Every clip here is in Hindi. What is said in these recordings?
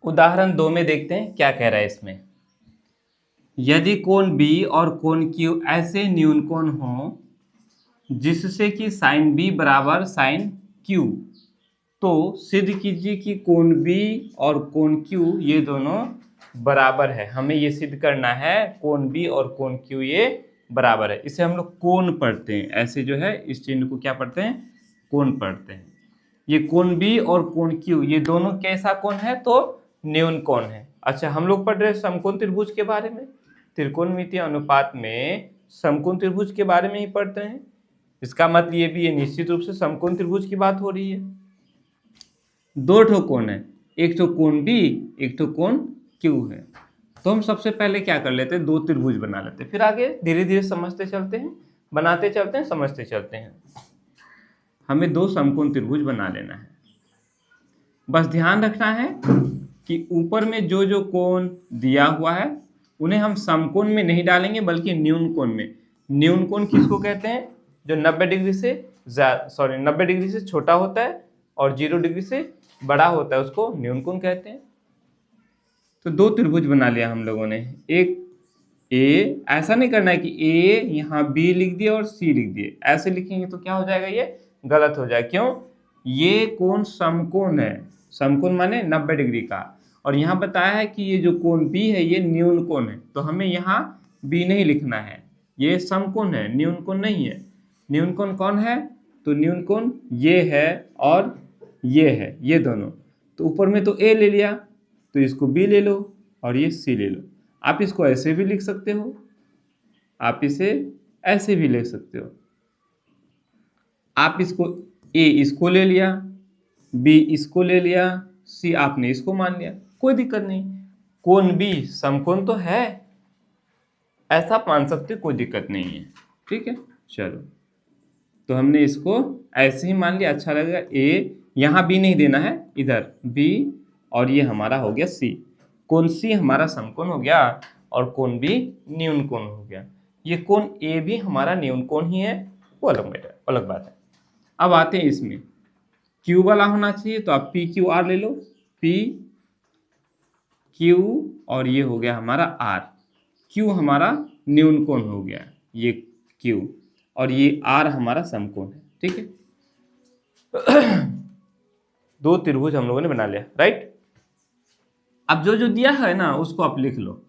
उदाहरण 2 में देखते हैं क्या कह रहा है इसमें। यदि कोण B और कोण Q ऐसे न्यून कोण हो जिससे कि साइन B बराबर साइन Q, तो सिद्ध कीजिए कि कोण B और कोण Q ये दोनों बराबर है। हमें ये सिद्ध करना है कोण B और कोण Q ये बराबर है। इसे हम लोग कोण पढ़ते हैं, ऐसे जो है इस चिन्ह को क्या पढ़ते हैं, कोण पढ़ते हैं। ये कोण B और कोण Q ये दोनों कैसा कोण है, तो न्यून कोण है। अच्छा, हम लोग पढ़ रहे हैं समकोण त्रिभुज के बारे में, त्रिकोणमितीय अनुपात में समकोण त्रिभुज के बारे में ही पढ़ते हैं। इसका मतलब ये भी है निश्चित रूप से समकोण त्रिभुज की बात हो रही है। दो ठो कोण है, एक तो कोण B, एक तो कोण Q है। तो हम सबसे पहले क्या कर लेते हैं, दो त्रिभुज बना लेते हैं, फिर आगे धीरे धीरे समझते चलते हैं, बनाते चलते हैं, समझते चलते हैं। हमें दो समकोण त्रिभुज बना लेना है। बस ध्यान रखना है कि ऊपर में जो जो कोण दिया हुआ है उन्हें हम समकोण में नहीं डालेंगे बल्कि न्यून कोण में। न्यून कोण किसको कहते हैं, जो 90 डिग्री से 90 डिग्री से छोटा होता है और 0 डिग्री से बड़ा होता है, उसको न्यून कोण कहते हैं। तो दो त्रिभुज बना लिया हम लोगों ने। एक ए, ऐसा नहीं करना है कि ए यहाँ बी लिख दिए और सी लिख दिए, ऐसे लिखेंगे तो क्या हो जाएगा, ये गलत हो जाएगा। क्यों, ये कोण समकोण है, समकोण माने 90 डिग्री का, और यहाँ बताया है कि ये जो कोण बी है ये न्यून कोण है, तो हमें यहाँ बी नहीं लिखना है, ये समकोण है, न्यून कोण नहीं है। न्यून कोण कौन है, तो न्यून कोण ये है और ये है, ये दोनों। तो ऊपर में तो ए ले लिया, तो इसको बी ले लो और ये सी ले लो। आप इसको ऐसे भी लिख सकते हो, आप इसे ऐसे भी लिख सकते हो। आप इसको ए इसको ले लिया, बी इसको ले लिया, सी आपने इसको मान लिया, कोई दिक्कत नहीं। कोण बी समकोण तो है, ऐसा आप मान सकते, कोई दिक्कत नहीं है। ठीक है, चलो तो हमने इसको ऐसे ही मान लिया, अच्छा लगेगा। ए यहाँ बी नहीं देना है, इधर बी, और ये हमारा हो गया सी। कोण सी हमारा समकोण हो गया और कोण बी न्यून कोण हो गया। ये कोण ए भी हमारा न्यून कोण ही है, वो अलग बात है। अब आते हैं इसमें, क्यू वाला होना चाहिए, तो आप पी क्यू आर ले लो, पी क्यू, और ये हो गया हमारा आर। क्यू हमारा न्यून कोण हो गया, ये क्यू, और ये आर हमारा समकोण है। ठीक है, दो त्रिभुज हम लोगों ने बना लिया, राइट। अब जो जो दिया है ना उसको आप लिख लो,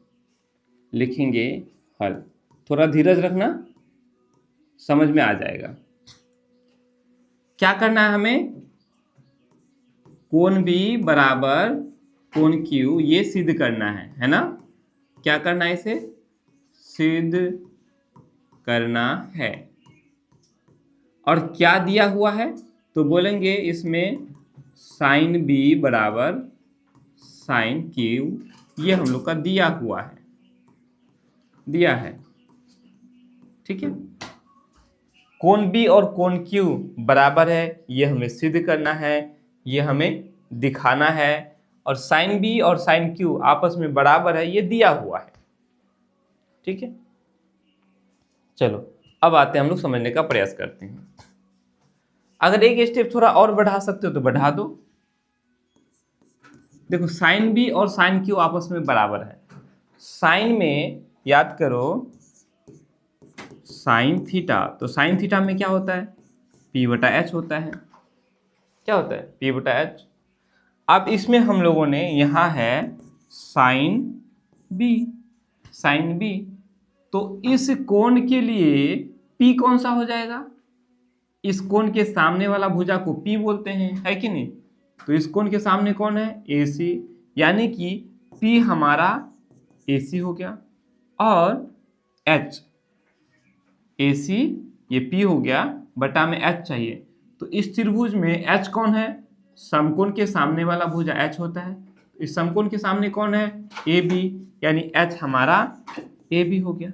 लिखेंगे हल। थोड़ा धीरज रखना, समझ में आ जाएगा। क्या करना है हमें, कोण B बराबर कोण Q ये सिद्ध करना है ना। क्या करना है, इसे सिद्ध करना है। और क्या दिया हुआ है, तो बोलेंगे इसमें साइन B बराबर साइन Q, ये हम लोग का दिया हुआ है, दिया है। ठीक है, कोण B और कोण Q बराबर है, ये हमें सिद्ध करना है, ये हमें दिखाना है। और साइन B और साइन Q आपस में बराबर है, ये दिया हुआ है। ठीक है, चलो अब आते हैं, हम लोग समझने का प्रयास करते हैं। अगर एक स्टेप थोड़ा और बढ़ा सकते हो तो बढ़ा दो। देखो साइन B और साइन Q आपस में बराबर है। साइन में याद करो साइन थीटा, तो साइन थीटा में क्या होता है, P/H होता है। क्या होता है, P/H। अब इसमें हम लोगों ने यहाँ है साइन B, साइन B, तो इस कोण के लिए P कौन सा हो जाएगा, इस कोण के सामने वाला भुजा को P बोलते हैं, है कि नहीं। तो इस कोण के सामने कौन है, AC, यानी कि P हमारा AC हो गया, और H, AC ये P हो गया, बटा में H चाहिए। तो इस त्रिभुज में H कौन है, समकोण के सामने वाला भुजा H होता है। इस समकोण के सामने कौन है, AB, यानी H हमारा AB हो गया।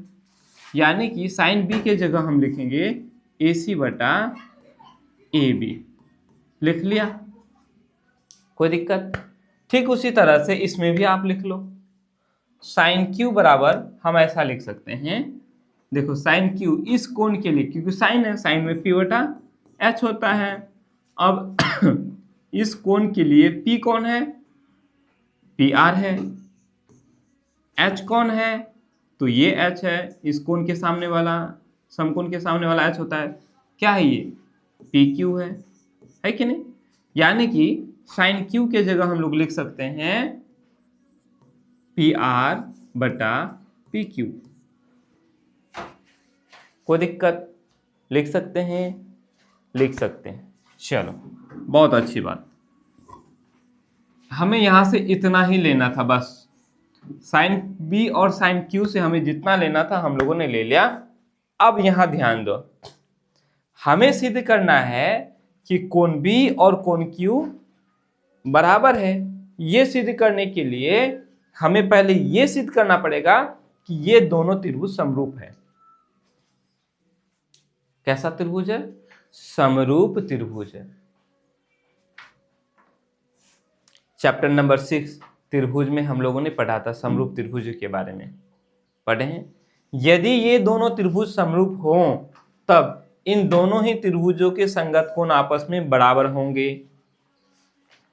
यानी कि साइन B के जगह हम लिखेंगे AC बटा AB, लिख लिया, कोई दिक्कत। ठीक उसी तरह से इसमें भी आप लिख लो, साइन Q बराबर हम ऐसा लिख सकते हैं, देखो साइन Q इस कोण के लिए, क्योंकि साइन है, साइन में P/H होता है। अब इस कोण के लिए P कौन है, पी आर है। एच कौन है? तो ये एच है, इस कोण के सामने वाला, समकोण के सामने वाला एच होता है। क्या है ये? पी क्यू है कि नहीं? यानी कि साइन क्यू के जगह हम लोग लिख सकते हैं पी आर बटा पी क्यू। कोई दिक्कत? लिख सकते हैं, लिख सकते हैं। चलो, बहुत अच्छी बात। हमें यहां से इतना ही लेना था बस। साइन बी और साइन क्यू से हमें जितना लेना था हम लोगों ने ले लिया। अब यहां ध्यान दो, हमें सिद्ध करना है कि कोण बी और कोण क्यू बराबर है। ये सिद्ध करने के लिए हमें पहले ये सिद्ध करना पड़ेगा कि ये दोनों त्रिभुज समरूप है। कैसा त्रिभुज है? समरूप त्रिभुज है। चैप्टर नंबर 6 त्रिभुज में हम लोगों ने पढ़ा था, समरूप त्रिभुज के बारे में पढ़े हैं। यदि ये दोनों त्रिभुज समरूप हों तब इन दोनों ही त्रिभुजों के संगत कोण आपस में बराबर होंगे।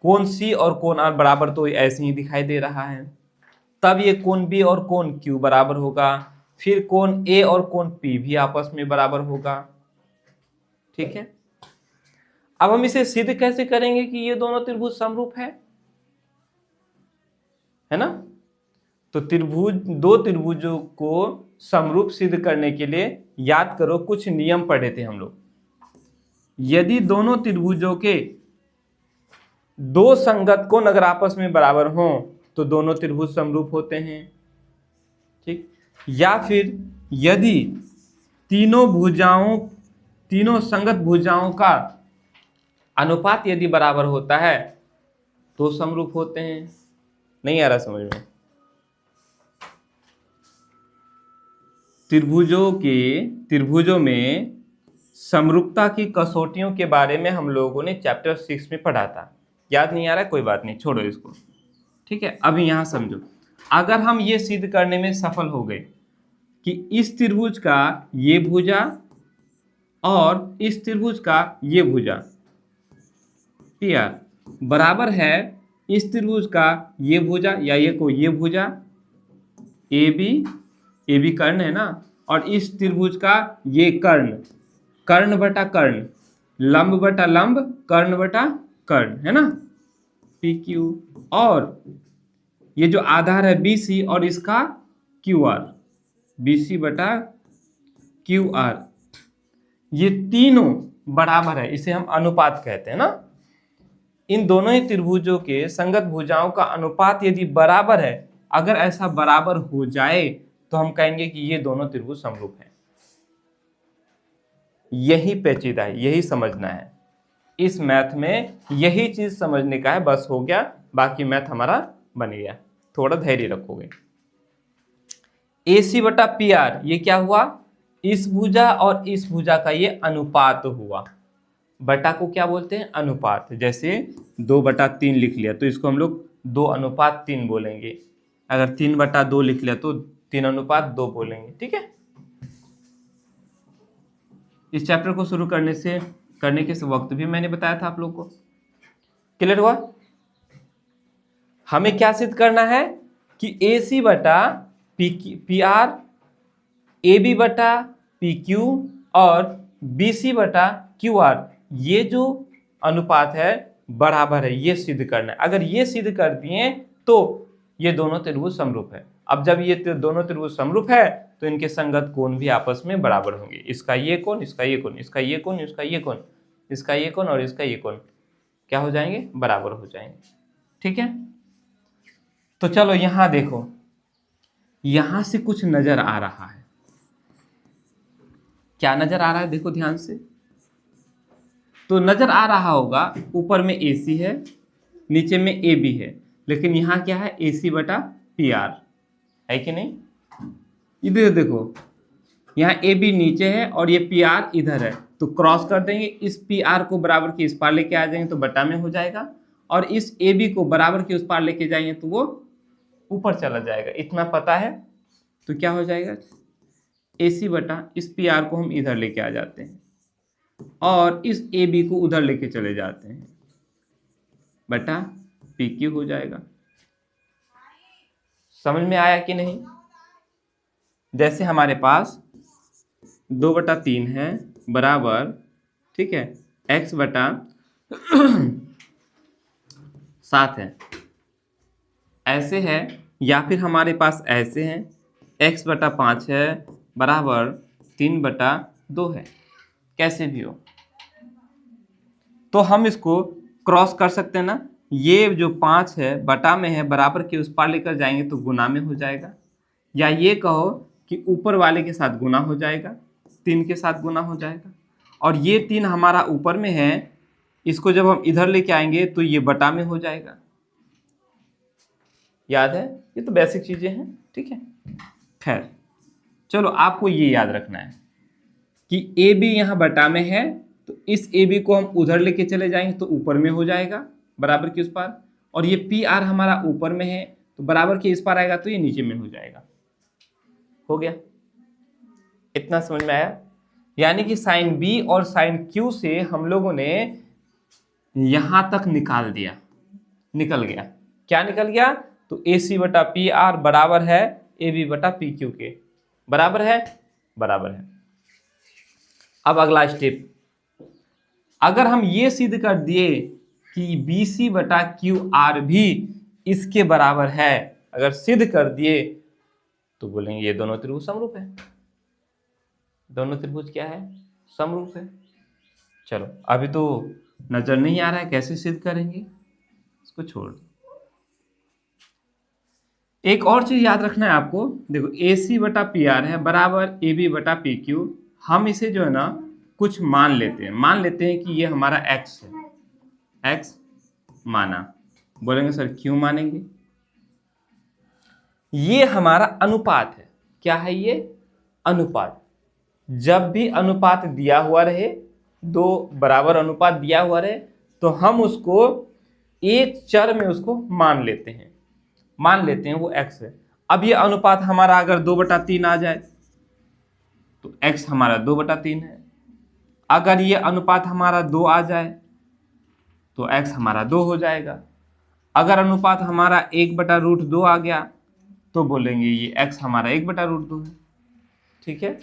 कोण सी और कोण आर बराबर तो ऐसे ही दिखाई दे रहा है। तब ये कोण बी और कोण क्यू बराबर होगा। फिर कोण ए और कोण पी भी आपस में बराबर होगा। ठीक है, अब हम इसे सिद्ध कैसे करेंगे कि ये दोनों त्रिभुज समरूप है ना? तो दो त्रिभुजों को समरूप सिद्ध करने के लिए याद करो, कुछ नियम पढ़े थे हम लोग। यदि दोनों त्रिभुजों के दो संगत कोण अगर आपस में बराबर हों तो दोनों त्रिभुज समरूप होते हैं। ठीक, या फिर यदि तीनों संगत भुजाओं का अनुपात यदि बराबर होता है तो समरूप होते हैं। नहीं आ रहा समझ में? त्रिभुजों में समरूपता की कसौटियों के बारे में हम लोगों ने चैप्टर 6 में पढ़ा था। याद नहीं आ रहा? कोई बात नहीं, छोड़ो इसको। ठीक है, अभी यहां समझो। अगर हम ये सिद्ध करने में सफल हो गए कि इस त्रिभुज का ये भुजा और इस त्रिभुज का ये भुजा पी आर बराबर है इस त्रिभुज का ये भुजा या ये भुजा ए बी कर्ण है ना, और इस त्रिभुज का ये कर्ण बटा कर्ण, लंब बटा लंब, कर्ण बटा कर्ण, है ना, पी क्यू। और ये जो आधार है बी सी और इसका क्यू आर, बी सी बटा क्यू आर, ये तीनों बराबर है। इसे हम अनुपात कहते हैं ना। इन दोनों ही त्रिभुजों के संगत भुजाओं का अनुपात यदि बराबर है, अगर ऐसा बराबर हो जाए तो हम कहेंगे कि ये दोनों त्रिभुज समरूप हैं। यही पेचीदा है, यही समझना है। इस मैथ में यही चीज समझने का है, बस हो गया, बाकी मैथ हमारा बन गया। थोड़ा धैर्य रखोगे। AC बटा पी आर, ये क्या हुआ? इस भुजा और इस भुजा का ये अनुपात हुआ। बटा को क्या बोलते हैं? अनुपात। जैसे 2/3 लिख लिया तो इसको हम लोग 2:3 बोलेंगे। अगर 3/2 लिख लिया तो 3:2 बोलेंगे। ठीक है, इस चैप्टर को शुरू करने के वक्त भी मैंने बताया था आप लोग को। क्लियर हुआ? हमें क्या सिद्ध करना है कि AC बटा पी आर, AB बटा पी क्यू और BC बटा क्यू आर, ये जो अनुपात है बराबर है, ये सिद्ध करना है। अगर ये सिद्ध कर दिए तो ये दोनों त्रिभुज समरूप है। अब जब ये दोनों त्रिभुज समरूप है तो इनके संगत कोण भी आपस में बराबर होंगे। इसका ये कोण, इसका ये कोण, इसका ये कोण, इसका ये कोण, इसका ये कोण और इसका ये कोण क्या हो जाएंगे? बराबर हो जाएंगे। ठीक है, तो चलो यहां देखो, यहां से कुछ नजर आ रहा है। क्या नजर आ रहा है? देखो ध्यान से। तो नजर आ रहा होगा ऊपर में AC है, नीचे में AB है, लेकिन यहां क्या है? AC बटा पी आर, है कि नहीं? इधर देखो, यहाँ AB नीचे है और ये PR इधर है, तो क्रॉस कर देंगे। इस PR को बराबर के इस पार लेके आ जाएंगे तो बटा में हो जाएगा, और इस AB को बराबर के उस पार लेके जाएंगे तो वो ऊपर चला जाएगा। इतना पता है तो क्या हो जाएगा? AC बटा इस PR को हम इधर लेके आ जाते हैं और इस AB को उधर लेके चले जाते हैं, बटा PQ हो जाएगा। समझ में आया कि नहीं? जैसे हमारे पास 2/3 है बराबर, ठीक है, x/7 है, ऐसे है। या फिर हमारे पास ऐसे है, x/5 है बराबर 3/2 है, कैसे भी हो। तो हम इसको क्रॉस कर सकते हैं ना, ये जो 5 है बटा में है, बराबर के उस पार लेकर जाएंगे तो गुना में हो जाएगा, या ये कहो कि ऊपर वाले के साथ गुना हो जाएगा, 3 के साथ गुना हो जाएगा। और ये 3 हमारा ऊपर में है, इसको जब हम इधर लेके आएंगे तो ये बटा में हो जाएगा। याद है? ये तो बेसिक चीजें हैं, ठीक है। खैर चलो, आपको ये याद रखना है कि ए बी यहाँ बटा में है, तो इस ए बी को हम उधर लेके चले जाएंगे तो ऊपर में हो जाएगा, बराबर के उस पार। और ये पी आर हमारा ऊपर में है, तो बराबर के इस पार आएगा तो ये नीचे में हो जाएगा। हो गया? इतना समझ में आया? यानी कि साइन बी और साइन क्यू से हम लोगों ने यहां तक निकाल दिया, निकल गया। क्या निकल गया? तो ए सी बटा पी आर बराबर है ए बी बटा पी क्यू के, बराबर है, बराबर है। अब अगला स्टेप, अगर हम ये सिद्ध कर दिए कि बी सी बटा क्यू आर भी इसके बराबर है, अगर सिद्ध कर दिए तो बोलेंगे ये दोनों त्रिभुज समरूप है। दोनों त्रिभुज क्या है? समरूप है। चलो, अभी तो नजर नहीं आ रहा है, कैसे सिद्ध करेंगे, इसको छोड़ दो। एक और चीज याद रखना है आपको, देखो ए सी बटा पी आर है बराबर ए बी बटा पी क्यू। हम इसे जो है ना कुछ मान लेते हैं कि ये हमारा x है, x माना। बोलेंगे सर क्यों मानेंगे? ये हमारा अनुपात है। क्या है ये? अनुपात। जब भी अनुपात दिया हुआ रहे, दो बराबर अनुपात दिया हुआ रहे, तो हम उसको एक चर में उसको मान लेते हैं वो x है। अब ये अनुपात हमारा अगर 2/3 आ जाए तो x हमारा 2/3 है। अगर ये अनुपात हमारा 2 आ जाए तो x हमारा 2 हो जाएगा। अगर अनुपात हमारा 1/√2 आ गया तो बोलेंगे ये x हमारा 1/√2 है। ठीक है,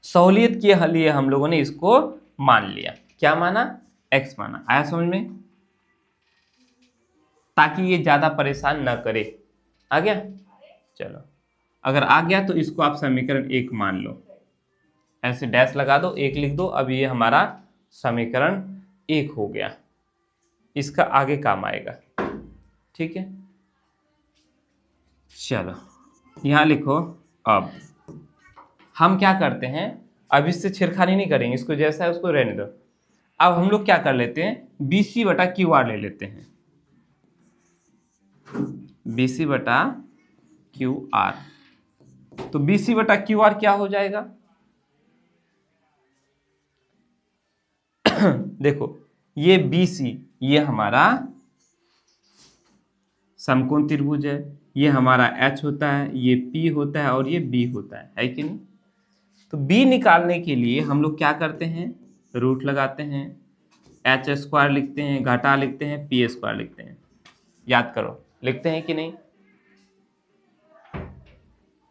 सहूलियत के लिए हम लोगों ने इसको मान लिया। क्या माना? x माना। आया समझ में? ताकि ये ज्यादा परेशान न करे। आ गया? चलो, अगर आ गया तो इसको आप समीकरण 1 मान लो, ऐसे डैश लगा दो, 1 लिख दो। अब ये हमारा समीकरण 1 हो गया, इसका आगे काम आएगा। ठीक है, चलो यहां लिखो। अब हम क्या करते हैं, अब इससे छेड़खानी नहीं करेंगे, इसको जैसा है उसको रहने दो। अब हम लोग क्या कर लेते हैं, बी सी बटा क्यू आर ले लेते हैं। बी सी बटा क्यू आर, तो बी सी बटा क्यू आर क्या हो जाएगा? देखो, ये बी सी ये हमारा समकोण त्रिभुज है, ये हमारा एच होता है, ये पी होता है और ये बी होता है कि नहीं? तो बी निकालने के लिए हम लोग क्या करते हैं, रूट लगाते हैं, एच स्क्वायर लिखते हैं, घटा लिखते हैं, पी स्क्वायर लिखते हैं। याद करो, लिखते हैं कि नहीं?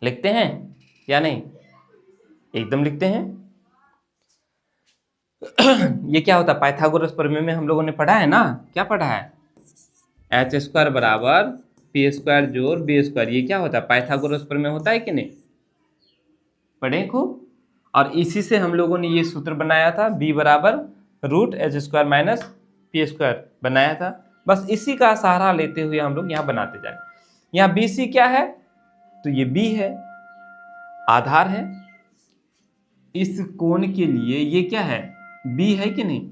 लिखते हैं या नहीं? एकदम लिखते हैं। ये क्या होता है, पाइथागोरस प्रमेय में हम लोगों ने पढ़ा है ना, क्या पढ़ा है? एच स्क्वायर बराबर पी स्क्वायर जोड़ बी स्क्वायर। ये क्या होता है, पाइथागोरस प्रमेय होता है कि नहीं? पढ़े खूब। और इसी से हम लोगों ने ये सूत्र बनाया था, b बराबर root h square minus p square बनाया था। बस इसी का सहारा लेते हुए हम लोग यहाँ बनाते जाए। यहाँ बी सी क्या है, तो ये b है, आधार है। इस कोण के लिए ये क्या है, b है कि नहीं?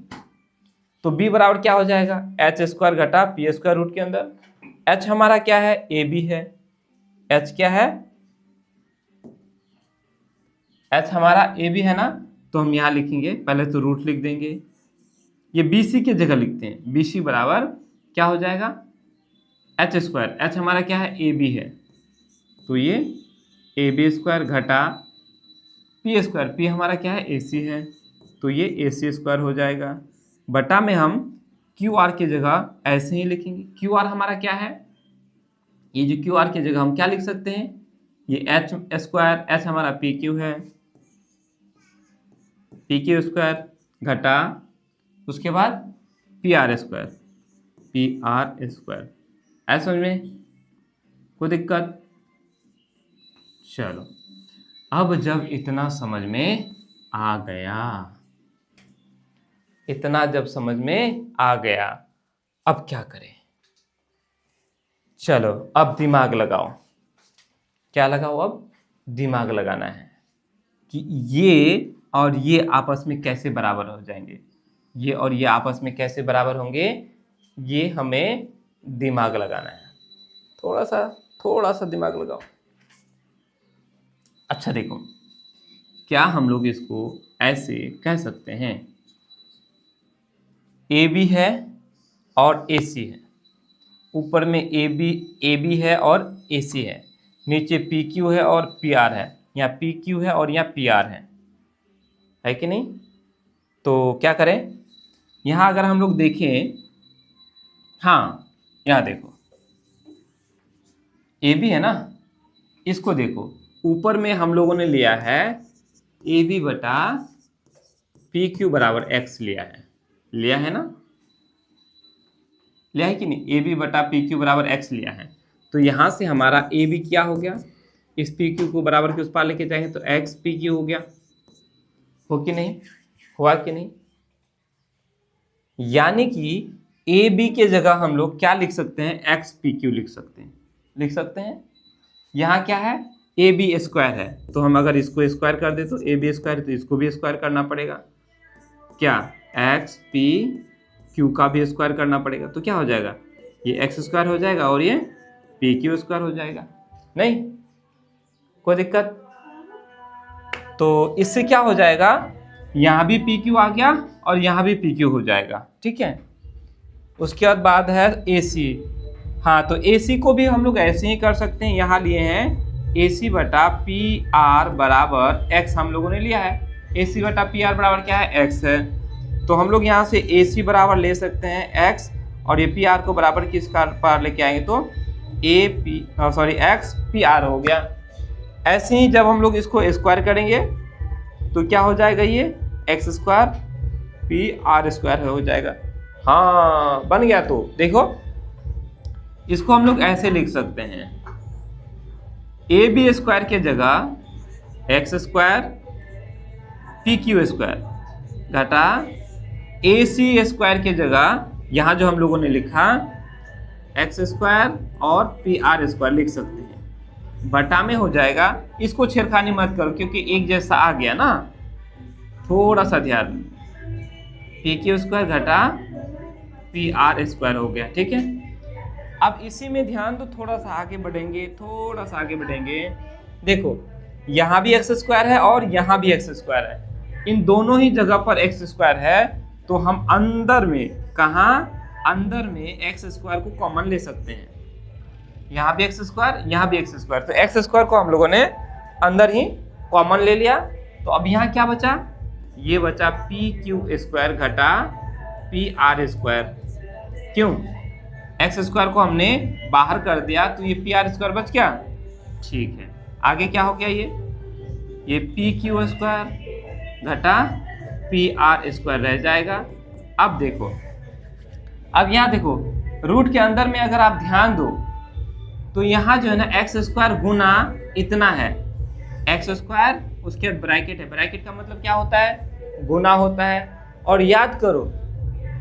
तो b बराबर क्या हो जाएगा, एच स्क्वायर घटा पी स्क्वायर रूट के अंदर। h हमारा क्या है, ए बी है। h क्या है, h हमारा ए बी है ना, तो हम यहाँ लिखेंगे, पहले तो रूट लिख देंगे, ये बी सी की जगह लिखते हैं। बी सी बराबर क्या हो जाएगा, एच स्क्वायर, एच हमारा क्या है, ए बी है, तो ये ए बी स्क्वायर घटा पी स्क्वायर, पी हमारा क्या है, ए सी है, तो ये ए सी स्क्वायर हो जाएगा। बटा में हम क्यू आर की जगह ऐसे ही लिखेंगे। क्यू आर हमारा क्या है, ये जो क्यू आर की जगह हम क्या लिख सकते हैं, ये एच स्क्वायर, एच हमारा पी क्यू है, पी क्यू स्क्वायर घटा उसके बाद P R square, P R square. ऐसा समझ में कोई दिक्कत? चलो अब जब इतना समझ में आ गया, इतना जब समझ में आ गया, अब क्या करें? चलो अब दिमाग लगाओ। क्या लगाओ? अब दिमाग लगाना है कि ये और ये आपस में कैसे बराबर हो जाएंगे, ये और ये आपस में कैसे बराबर होंगे, ये हमें दिमाग लगाना है। थोड़ा सा दिमाग लगाओ। अच्छा देखो, क्या हम लोग इसको ऐसे कह सकते हैं, ए बी है और ए सी है, ऊपर में ए बी है और ए सी है, नीचे पी क्यू है और पी आर है, यहाँ पी क्यू है और यहाँ पी आर है कि नहीं? तो क्या करें, यहाँ अगर हम लोग देखें, हाँ यहाँ देखो ए बी है ना, इसको देखो, ऊपर में हम लोगों ने लिया है ए बी बटा पी क्यू बराबर एक्स लिया है ना, लिया है कि नहीं? ए बी बटा पी क्यू बराबर एक्स लिया है। तो यहाँ से हमारा ए बी क्या हो गया, इस पी क्यू को बराबर के उस पार लेके जाएंगे तो एक्स पी क्यू हो गया, हो कि नहीं? हुआ कि नहीं? यानी कि ए बी के जगह हम लोग क्या लिख सकते हैं, एक्स पी क्यू लिख सकते हैं। यहाँ क्या है, ए बी स्क्वायर है, तो हम अगर इसको स्क्वायर कर दे तो ए बी स्क्वायर, तो इसको भी स्क्वायर करना पड़ेगा, क्या एक्स पी क्यू का भी स्क्वायर करना पड़ेगा, तो क्या हो जाएगा, ये एक्स स्क्वायर हो जाएगा और ये पी क्यू स्क्वायर हो जाएगा। नहीं कोई दिक्कत? तो इससे क्या हो जाएगा, यहाँ भी पी क्यू आ गया और यहाँ भी पी क्यू हो जाएगा, ठीक है। उसके बाद है ए सी। हाँ तो ए सी को भी हम लोग ऐसे ही कर सकते हैं, यहाँ लिए हैं ए सी बटा पी आर बराबर एक्स हम लोगों ने लिया है, ए सी बटा पी आर बराबर क्या है, एक्स है। तो हम लोग यहाँ से ए सी बराबर ले सकते हैं एक्स, और ये पी आर को बराबर किस का पार लेके आएंगे तो एक्स पी आर हो गया। ऐसे ही जब हम लोग इसको स्क्वायर करेंगे तो क्या हो जाएगा, ये x square P R square हो जाएगा। हाँ बन गया। तो देखो इसको हम लोग ऐसे लिख सकते हैं, ए बी स्क्वायर के जगह x square P Q square घटा ए सी स्क्वायर के जगह यहाँ जो हम लोगों ने लिखा एक्स स्क्वायर और पी आर स्क्वायर लिख सकते हैं, बटा में हो जाएगा। इसको छेड़खानी मत करो क्योंकि एक जैसा आ गया ना, थोड़ा सा ध्यान, पी क्यू स्क्वायर घटा पी आर स्क्वायर हो गया, ठीक है। अब इसी में ध्यान दो, थोड़ा सा आगे बढ़ेंगे, देखो यहाँ भी एक्स स्क्वायर है और यहाँ भी एक्स स्क्वायर है, इन दोनों ही जगह पर एक्स स्क्वायर है, तो हम अंदर में एक्स स्क्वायर को कॉमन ले सकते हैं। यहाँ भी एक्स स्क्वायर, यहाँ भी एक्स स्क्वायर, तो एक्स स्क्वायर को हम लोगों ने अंदर ही कॉमन ले लिया। तो अब यहाँ क्या बचा, ये बचा पी क्यू स्क्वायर घटा पी आर स्क्वायर। क्यों, एक्स स्क्वायर को हमने बाहर कर दिया तो ये पी आर स्क्वायर बच गया, ठीक है। आगे क्या हो गया, ये पी क्यू स्क्वायर घटा पी आर स्क्वायर रह जाएगा। अब देखो, अब यहाँ देखो रूट के अंदर में अगर आप ध्यान दो तो यहाँ जो है ना एक्स स्क्वायर गुना इतना है, एक्स स्क्वायर उसके बाद ब्रैकेट है, ब्रैकेट का मतलब क्या होता है, गुना होता है। और याद करो,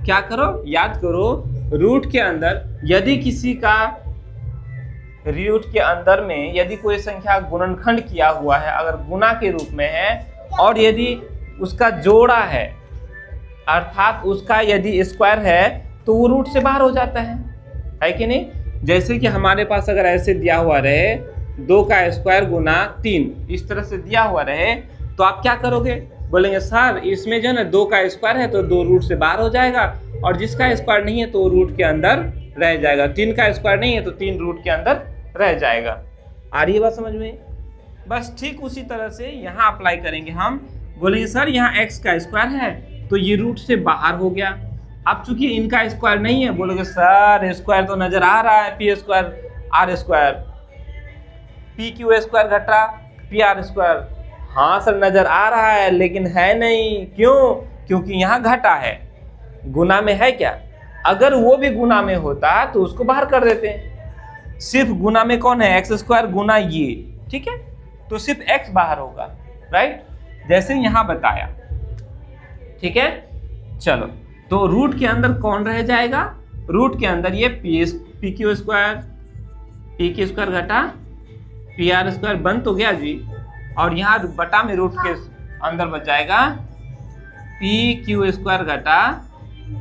क्या करो, याद करो रूट के अंदर यदि किसी का रूट के अंदर में यदि कोई संख्या गुणनखंड किया हुआ है, अगर गुना के रूप में है, और यदि उसका जोड़ा है अर्थात उसका यदि स्क्वायर है तो वो रूट से बाहर हो जाता है कि नहीं। जैसे कि हमारे पास अगर ऐसे दिया हुआ रहे 2 का स्क्वायर गुना 3, इस तरह से दिया हुआ रहे, तो आप क्या करोगे, बोलेंगे सर इसमें जो है ना 2 का स्क्वायर है तो 2 रूट से बाहर हो जाएगा, और जिसका स्क्वायर नहीं है तो वो रूट के अंदर रह जाएगा, 3 का स्क्वायर नहीं है तो 3 रूट के अंदर रह जाएगा। आ रही है बात समझ में? बस ठीक उसी तरह से यहाँ अप्लाई करेंगे हम, बोलेंगे सर यहाँ x का स्क्वायर है तो ये रूट से बाहर हो गया। अब चूंकि इनका स्क्वायर नहीं है, बोलोगे सर स्क्वायर तो नजर आ रहा है, P square R square, P Q square घटा पी आर स्क्वायर। हाँ सर नजर आ रहा है लेकिन है नहीं, क्यों? क्योंकि यहाँ घटा है, गुना में है क्या? अगर वो भी गुना में होता तो उसको बाहर कर देते हैं। सिर्फ गुना में कौन है? एक्स स्क्वायर गुना ये, ठीक है, तो सिर्फ एक्स बाहर होगा, राइट, जैसे यहाँ बताया, ठीक है। चलो तो रूट के अंदर कौन रह जाएगा? रूट के अंदर ये पी क्यू स्क्वायर घटा पी आर स्क्वायर बन तो गया जी, और यहाँ बटा में रूट के अंदर बच जाएगा पी क्यू स्क्वायर घटा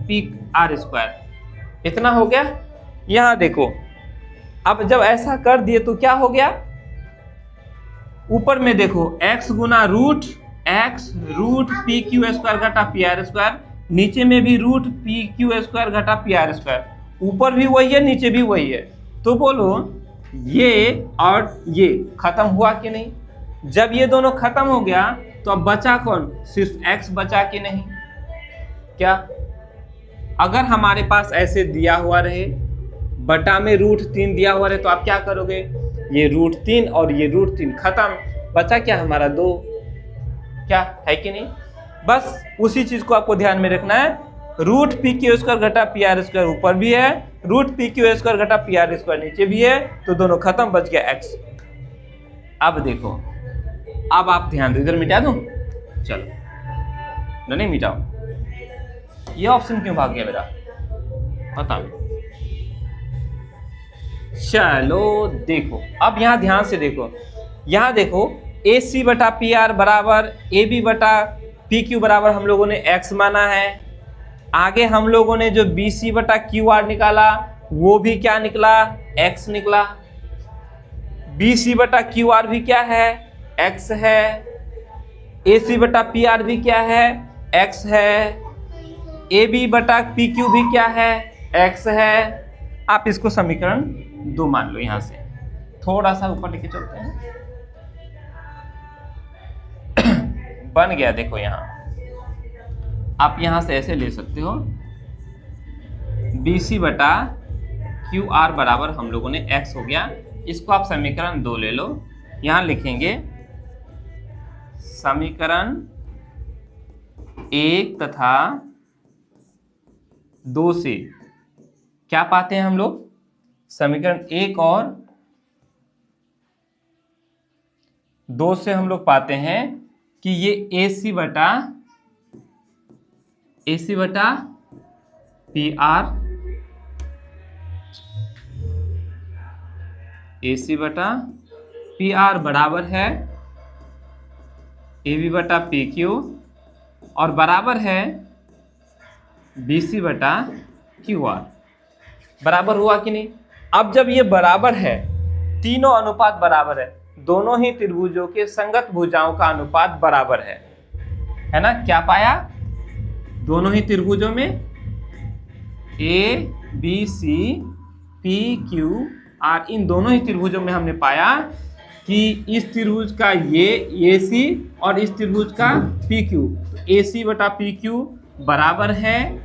पी आर स्क्वायर। इतना हो गया। यहाँ देखो, अब जब ऐसा कर दिए तो क्या हो गया? ऊपर में देखो x गुना रूट पी क्यू स्क्वायर घटा पी आर स्क्वायर, नीचे में भी रूट पी क्यू स्क्वायर घटा पी आर स्क्वायर, ऊपर भी वही है नीचे भी वही है। तो बोलो ये और ये खत्म हुआ कि नहीं? जब ये दोनों खत्म हो गया तो अब बचा कौन? सिर्फ x बचा कि नहीं? क्या अगर हमारे पास ऐसे दिया हुआ रहे, बटा में रूट 3 दिया हुआ रहे, तो आप क्या करोगे? ये रूट 3 और ये रूट 3 खत्म, बचा क्या हमारा 2, क्या है कि नहीं? बस उसी चीज को आपको ध्यान में रखना है। रूट पी क्यू स्क्वायर घटा पी आर स्क्वायर ऊपर भी है, रूट पी क्यू स्क्वायर घटा पी आर स्क्वायर नीचे भी है, तो दोनों खत्म, बच गया x। अब देखो, अब आप ध्यान दो, इधर मिटा दूं? चलो नहीं मिटाओ, ये ऑप्शन क्यों भाग गया मेरा, पता नहीं। चलो देखो, अब यहां ध्यान से देखो, यहां देखो ए सी बटा पी आर बराबर ए बी बटा पी क्यू बराबर हम लोगों ने x माना है। आगे हम लोगों ने जो बी सी बटा क्यू आर निकाला वो भी क्या निकला? x निकला। बी सी बटा क्यू आर भी क्या है? x है। ए सी बटा पी आर भी क्या है? x है। ए बी बटा पी क्यू भी क्या है? x है। आप इसको समीकरण 2 मान लो। यहां से थोड़ा सा ऊपर लेके चलते हैं, बन गया। देखो यहां आप यहां से ऐसे ले सकते हो, बी सी बटा क्यू आर बराबर हम लोगों ने x हो गया। इसको आप समीकरण 2 ले लो। यहां लिखेंगे समीकरण 1 तथा 2 से क्या पाते हैं हम लोग? समीकरण 1 और 2 से हम लोग पाते हैं कि ये ए सी बटा पी आर, ए सी बटा पी आर बराबर है ए बी बटा पी क्यू और बराबर है बी सी बटा क्यू आर। बराबर हुआ कि नहीं? अब जब ये बराबर है, तीनों अनुपात बराबर है, दोनों ही त्रिभुजों के संगत भुजाओं का अनुपात बराबर है ना? क्या पाया? दोनों ही त्रिभुजों में A B C P Q R, इन दोनों ही त्रिभुजों में हमने पाया कि इस त्रिभुज का ये ए सी और इस त्रिभुज का पी क्यू, ए सी बटा पी क्यू बराबर है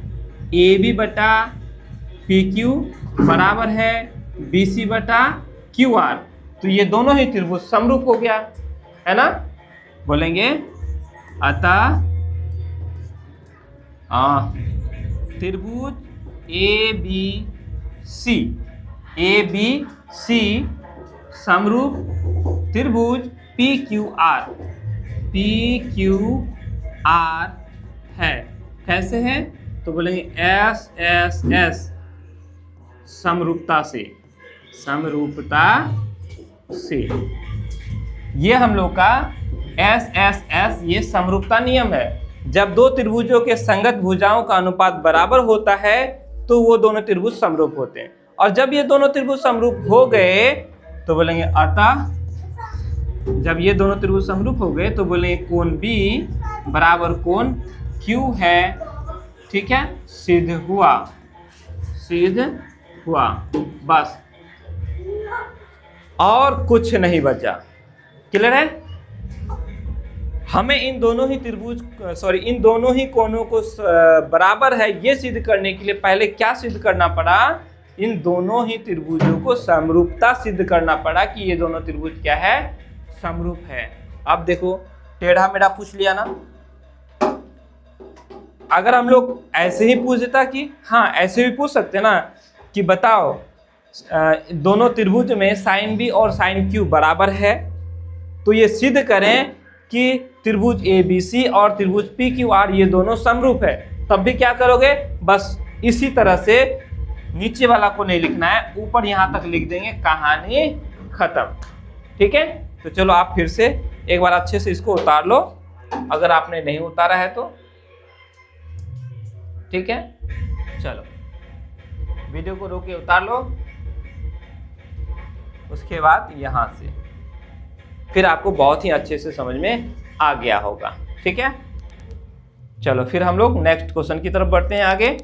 ए बी बटा पी क्यू बराबर है बी सी बटा क्यू आर। तो ये दोनों ही त्रिभुज समरूप हो गया, है ना? बोलेंगे अतः त्रिभुज ए बी सी समरूप त्रिभुज पी क्यू आर है। कैसे है? तो बोलेंगे एस एस एस समरूपता से ये हम लोग का एस एस एस ये समरूपता नियम है। जब दो त्रिभुजों के संगत भुजाओं का अनुपात बराबर होता है तो वो दोनों त्रिभुज समरूप होते हैं, और जब ये दोनों त्रिभुज समरूप हो गए तो बोलेंगे अतः, जब ये दोनों त्रिभुज समरूप हो गए तो बोलेंगे कोण B बराबर कोण Q है। ठीक है, सिद्ध हुआ, बस और कुछ नहीं बचा। क्लियर है? हमें इन दोनों ही कोणों को बराबर है ये सिद्ध करने के लिए पहले क्या सिद्ध करना पड़ा इन दोनों ही त्रिभुजों को समरूपता सिद्ध करना पड़ा कि ये दोनों त्रिभुज क्या है, समरूप है। अब देखो टेढ़ा मेढ़ा पूछ लिया ना, अगर हम लोग ऐसे ही पूछ देता कि हाँ ऐसे भी पूछ सकते ना कि बताओ दोनों त्रिभुज में साइन बी और साइन क्यू बराबर है, तो ये सिद्ध करें कि त्रिभुज ए बी सी और त्रिभुज पी क्यू आर ये दोनों समरूप है, तब भी क्या करोगे, बस इसी तरह से नीचे वाला को नहीं लिखना है, ऊपर यहाँ तक लिख देंगे, कहानी खत्म। ठीक है, तो चलो आप फिर से एक बार अच्छे से इसको उतार लो, अगर आपने नहीं उतारा है तो। ठीक है, चलो वीडियो को रोक के उतार लो, उसके बाद यहाँ से फिर आपको बहुत ही अच्छे से समझ में आ गया होगा। ठीक है, चलो फिर हम लोग नेक्स्ट क्वेश्चन की तरफ बढ़ते हैं आगे।